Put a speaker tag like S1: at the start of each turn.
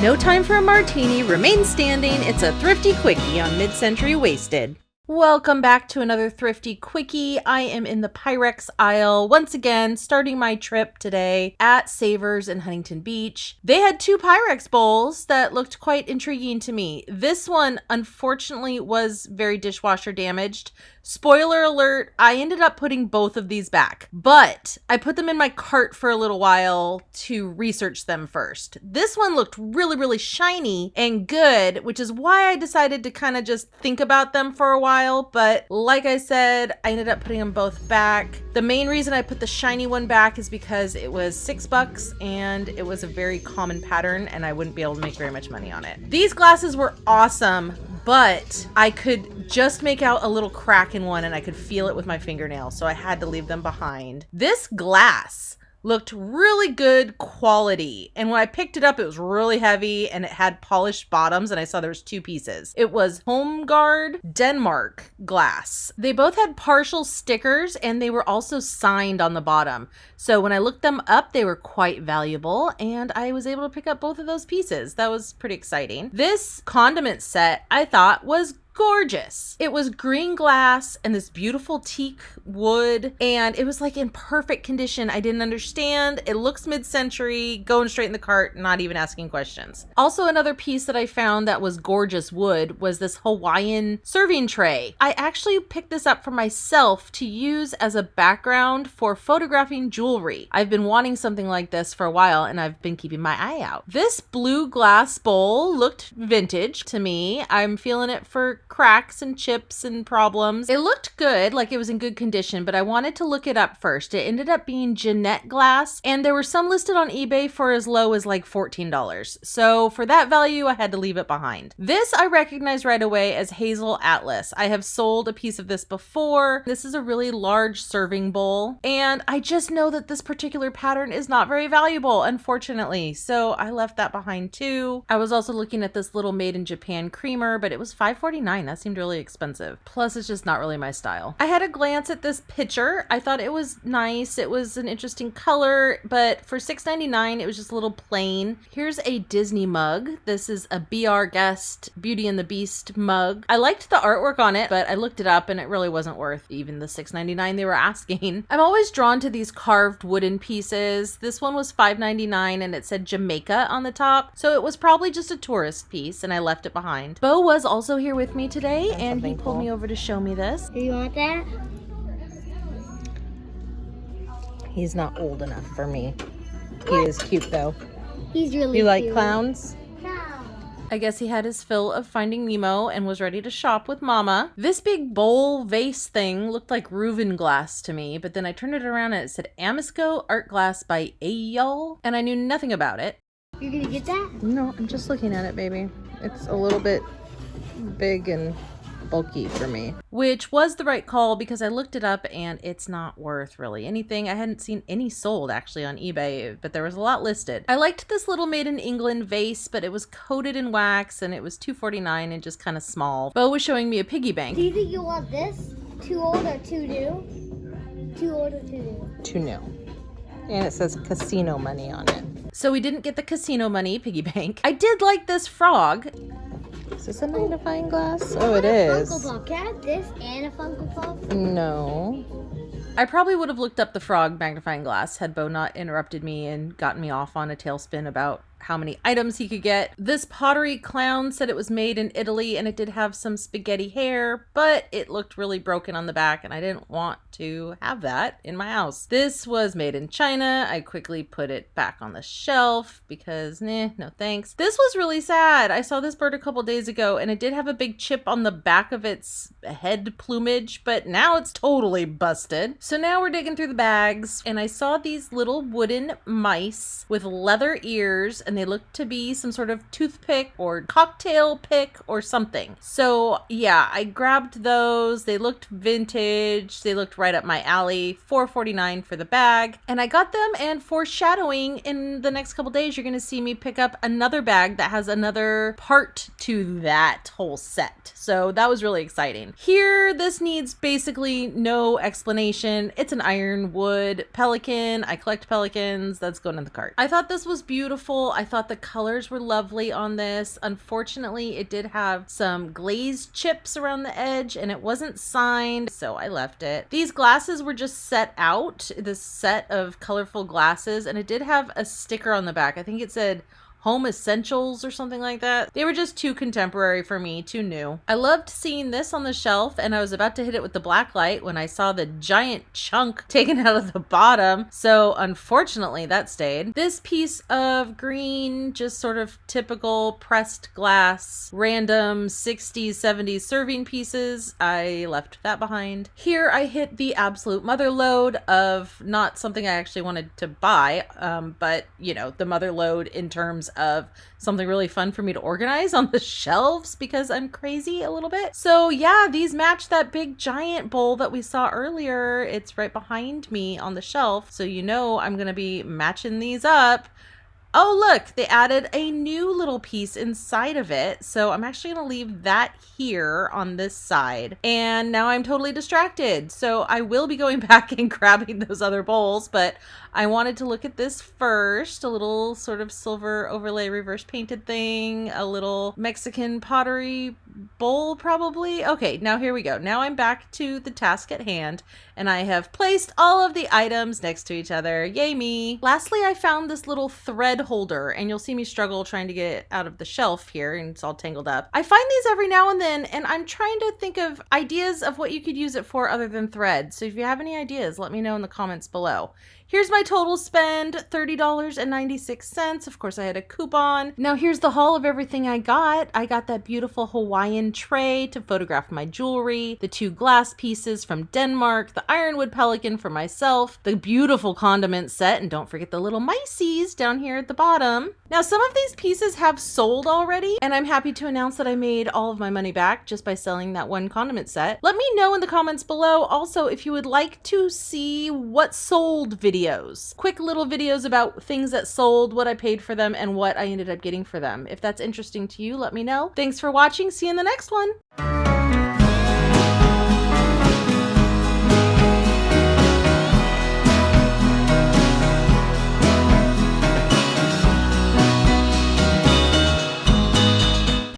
S1: No time for a martini, remain standing. It's a Thrifty Quickie on Mid-Century Wasted. Welcome back to another Thrifty Quickie. I am in the Pyrex aisle once again, starting my trip today at Savers in Huntington Beach. They had two Pyrex bowls that looked quite intriguing to me. This one, unfortunately, was very dishwasher damaged. Spoiler alert, I ended up putting both of these back, but I put them in my cart for a little while to research them first. This one looked really, really shiny and good, which is why I decided to kind of just think about them for a while. But like I said, I ended up putting them both back. The main reason I put the shiny one back is because it was $6 and it was a very common pattern and I wouldn't be able to make very much money on it. These glasses were awesome, but I could just make out a little crack in one and I could feel it with my fingernail, so I had to leave them behind. This glass looked really good quality, and when I picked it up it was really heavy and it had polished bottoms, and I saw there was two pieces. It was Home Guard Denmark glass. They both had partial stickers and they were also signed on the bottom, so when I looked them up they were quite valuable and I was able to pick up both of those pieces. That was pretty exciting. This condiment set I thought was gorgeous. It was green glass and this beautiful teak wood, and it was like in perfect condition. I didn't understand. It looks mid-century, going straight in the cart, not even asking questions. Also, another piece that I found that was gorgeous wood was this Hawaiian serving tray. I actually picked this up for myself to use as a background for photographing jewelry. I've been wanting something like this for a while and I've been keeping my eye out. This blue glass bowl looked vintage to me. I'm feeling it for cracks and chips and problems. It looked good, like it was in good condition, but I wanted to look it up first. It ended up being Jeanette glass, and there were some listed on eBay for as low as like $14. So for that value, I had to leave it behind. This I recognized right away as Hazel Atlas. I have sold a piece of this before. This is a really large serving bowl, and I just know that this particular pattern is not very valuable, unfortunately. So I left that behind too. I was also looking at this little made in Japan creamer, but it was $5.49. That seemed really expensive. Plus, it's just not really my style. I had a glance at this picture. I thought it was nice. It was an interesting color, but for $6.99, it was just a little plain. Here's a Disney mug. This is a BR Guest Beauty and the Beast mug. I liked the artwork on it, but I looked it up and it really wasn't worth even the $6.99 they were asking. I'm always drawn to these carved wooden pieces. This one was $5.99 and it said Jamaica on the top, so it was probably just a tourist piece and I left it behind. Bo was also here with me today, and he pulled me over to show me this.
S2: You want that?
S1: He's not old enough for me. He is cute though.
S2: He's really
S1: You like
S2: cute.
S1: clowns?
S2: No.
S1: I guess he had his fill of Finding Nemo and was ready to shop with Mama. This big bowl vase thing looked like Reuven glass to me, but then I turned it around and it said Amisco Art Glass by Eyal, and I knew nothing about it.
S2: You're gonna get that?
S1: No, I'm just looking at it, baby. It's a little bit big and bulky for me, which was the right call because I looked it up and it's not worth really anything. I hadn't seen any sold actually on eBay, but there was a lot listed. I liked this little made in England vase, but it was coated in wax and it was $2.49 and just kind of small. Bo was showing me a piggy bank.
S2: Do you think you want this? Too old or too new? Too old or too new?
S1: Too new. And it says casino money on it. So we didn't get the casino money piggy bank. I did like this frog. Is this a magnifying glass? Oh, it is.
S2: Funko Pop. Can I have this and a Funko Pop?
S1: No. I probably would have looked up the frog magnifying glass had Bo not interrupted me and gotten me off on a tailspin about how many items he could get. This pottery clown said it was made in Italy and it did have some spaghetti hair, but it looked really broken on the back and I didn't want to have that in my house. This was made in China. I quickly put it back on the shelf because no thanks. This was really sad. I saw this bird a couple days ago and it did have a big chip on the back of its head plumage, but now it's totally busted. So now we're digging through the bags and I saw these little wooden mice with leather ears, and they looked to be some sort of toothpick or cocktail pick or something. So yeah, I grabbed those. They looked vintage. They looked right up my alley. $4.49 for the bag. And I got them, and foreshadowing, in the next couple days, you're going to see me pick up another bag that has another part to that whole set. So that was really exciting. Here, this needs basically no explanation. It's an ironwood pelican. I collect pelicans. That's going in the cart. I thought this was beautiful. I thought the colors were lovely on this. Unfortunately, it did have some glazed chips around the edge and it wasn't signed, so I left it. These glasses were just set out, this set of colorful glasses, and it did have a sticker on the back. I think it said Home Essentials or something like that. They were just too contemporary for me, too new. I loved seeing this on the shelf, and I was about to hit it with the black light when I saw the giant chunk taken out of the bottom. So unfortunately that stayed. This piece of green, just sort of typical pressed glass, random 60s, 70s serving pieces, I left that behind. Here I hit the absolute mother lode of not something I actually wanted to buy, but you know, the mother lode in terms of something really fun for me to organize on the shelves because I'm crazy a little bit. So yeah, these match that big giant bowl that we saw earlier. It's right behind me on the shelf. So you know I'm gonna be matching these up. Oh, look, they added a new little piece inside of it. So I'm actually going to leave that here on this side. And now I'm totally distracted. So I will be going back and grabbing those other bowls, but I wanted to look at this first. A little sort of silver overlay reverse painted thing, a little Mexican pottery bowl probably. Okay, now here we go. Now I'm back to the task at hand and I have placed all of the items next to each other. Yay me. Lastly, I found this little thread holder and you'll see me struggle trying to get it out of the shelf here and it's all tangled up. I find these every now and then and I'm trying to think of ideas of what you could use it for other than thread. So if you have any ideas, let me know in the comments below. Here's my total spend, $30.96. Of course, I had a coupon. Now here's the haul of everything I got. I got that beautiful Hawaiian tray to photograph my jewelry, the 2 glass pieces from Denmark, the ironwood pelican for myself, the beautiful condiment set, and don't forget the little mices down here at the bottom. Now some of these pieces have sold already, and I'm happy to announce that I made all of my money back just by selling that one condiment set. Let me know in the comments below also if you would like to see what sold videos. Quick little videos about things that sold, what I paid for them, and what I ended up getting for them. If that's interesting to you, let me know. Thanks for watching. See you in the next one.